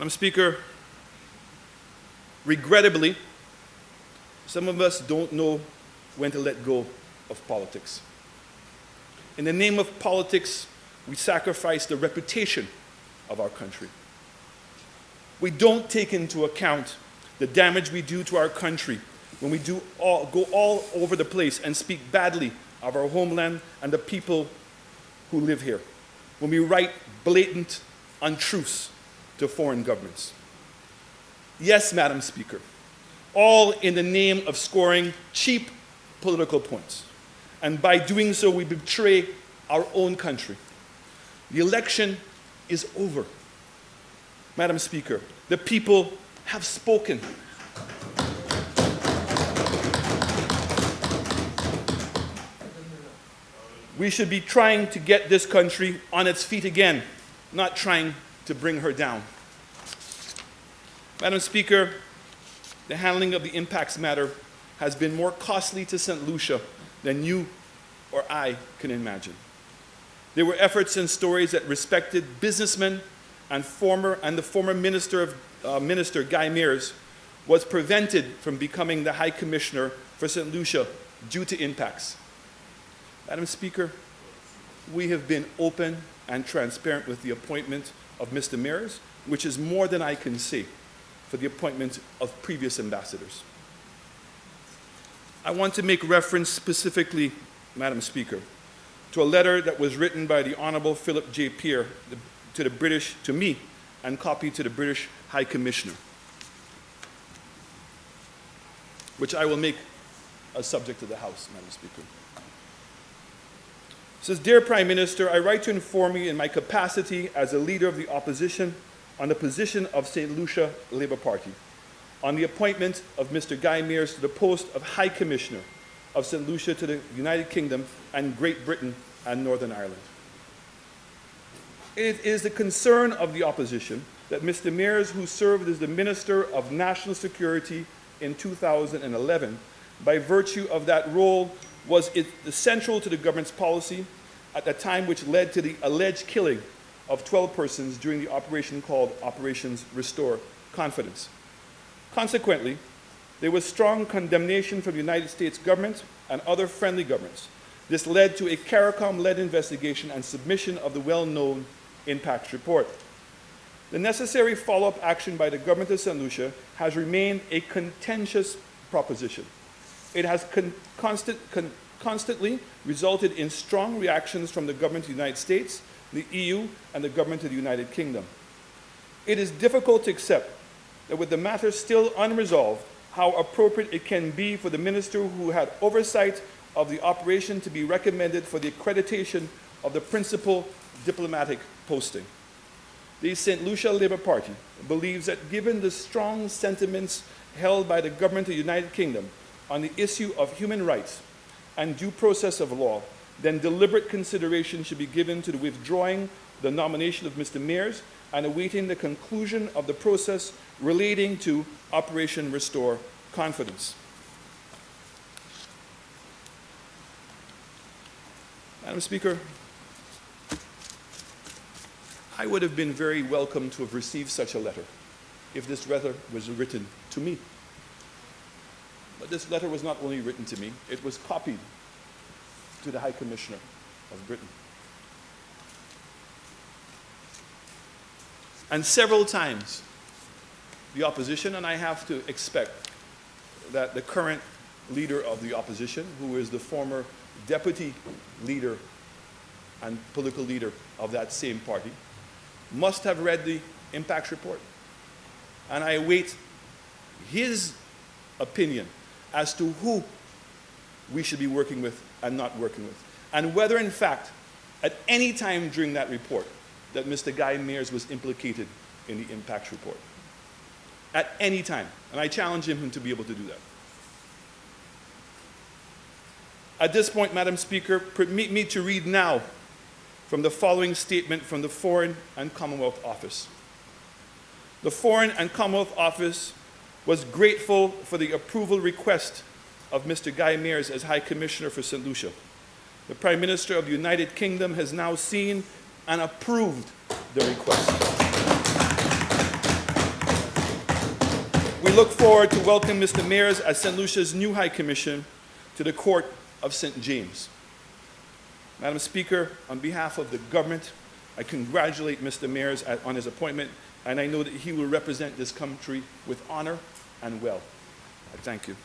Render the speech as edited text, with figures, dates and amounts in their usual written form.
Madam Speaker, regrettably, some of us don't know when to let go of politics. In the name of politics, we sacrifice the reputation of our country. We don't take into account the damage we do to our country when we go all over the place and speak badly of our homeland and the people who live here, when we write blatant untruths to foreign governments. Yes, Madam Speaker, all in the name of scoring cheap political points. And by doing so, we betray our own country. The election is over. Madam Speaker, the people have spoken. We should be trying to get this country on its feet again, not trying to bring her down. Madam Speaker, the handling of the impacts matter has been more costly to St. Lucia than you or I can imagine. There were efforts and stories that respected businessmen and the former Minister Guy Mears was prevented from becoming the High Commissioner for St. Lucia due to impacts. Madam Speaker, we have been open and transparent with the appointment of Mr. Mears, which is more than I can say for the appointment of previous ambassadors. I want to make reference specifically, Madam Speaker, to a letter that was written by the Honourable Philip J. Peer to me and copied to the British High Commissioner, which I will make a subject to the House, Madam Speaker. It says, "Dear Prime Minister, I write to inform you in my capacity as a leader of the opposition on the position of St. Lucia Labour Party, on the appointment of Mr. Guy Mears to the post of High Commissioner of St. Lucia to the United Kingdom and Great Britain and Northern Ireland. It is the concern of the opposition that Mr. Mears, who served as the Minister of National Security in 2011, by virtue of that role, was central to the government's policy at the time which led to the alleged killing of 12 persons during the operation called Operations Restore Confidence. Consequently, there was strong condemnation from the United States government and other friendly governments. This led to a CARICOM-led investigation and submission of the well-known impacts report. The necessary follow-up action by the government of St. Lucia has remained a contentious proposition. It has constantly resulted in strong reactions from the government of the United States, the EU, and the government of the United Kingdom. It is difficult to accept that with the matter still unresolved, how appropriate it can be for the minister who had oversight of the operation to be recommended for the accreditation of the principal diplomatic posting. The St. Lucia Labour Party believes that given the strong sentiments held by the government of the United Kingdom on the issue of human rights and due process of law, then deliberate consideration should be given to the withdrawing the nomination of Mr. Mears and awaiting the conclusion of the process relating to Operation Restore Confidence. Madam Speaker, I would have been very welcome to have received such a letter if this letter was written to me. But this letter was not only written to me, it was copied to the High Commissioner of Britain. And several times, the opposition, and I have to expect that the current leader of the opposition, who is the former deputy leader and political leader of that same party, must have read the impacts report. And I await his opinion as to who we should be working with and not working with, and whether, in fact, at any time during that report, that Mr. Guy Mears was implicated in the impacts report. At any time. And I challenge him to be able to do that. At this point, Madam Speaker, permit me to read now from the following statement from the Foreign and Commonwealth Office. The Foreign and Commonwealth Office was grateful for the approval request of Mr. Guy Mears as High Commissioner for St. Lucia. The Prime Minister of the United Kingdom has now seen and approved the request. we look forward to welcome Mr. Mayers as St. Lucia's new High Commission to the Court of St. James. Madam Speaker, on behalf of the government, I congratulate Mr. Mayers on his appointment, and I know that he will represent this country with honor and well. I thank you.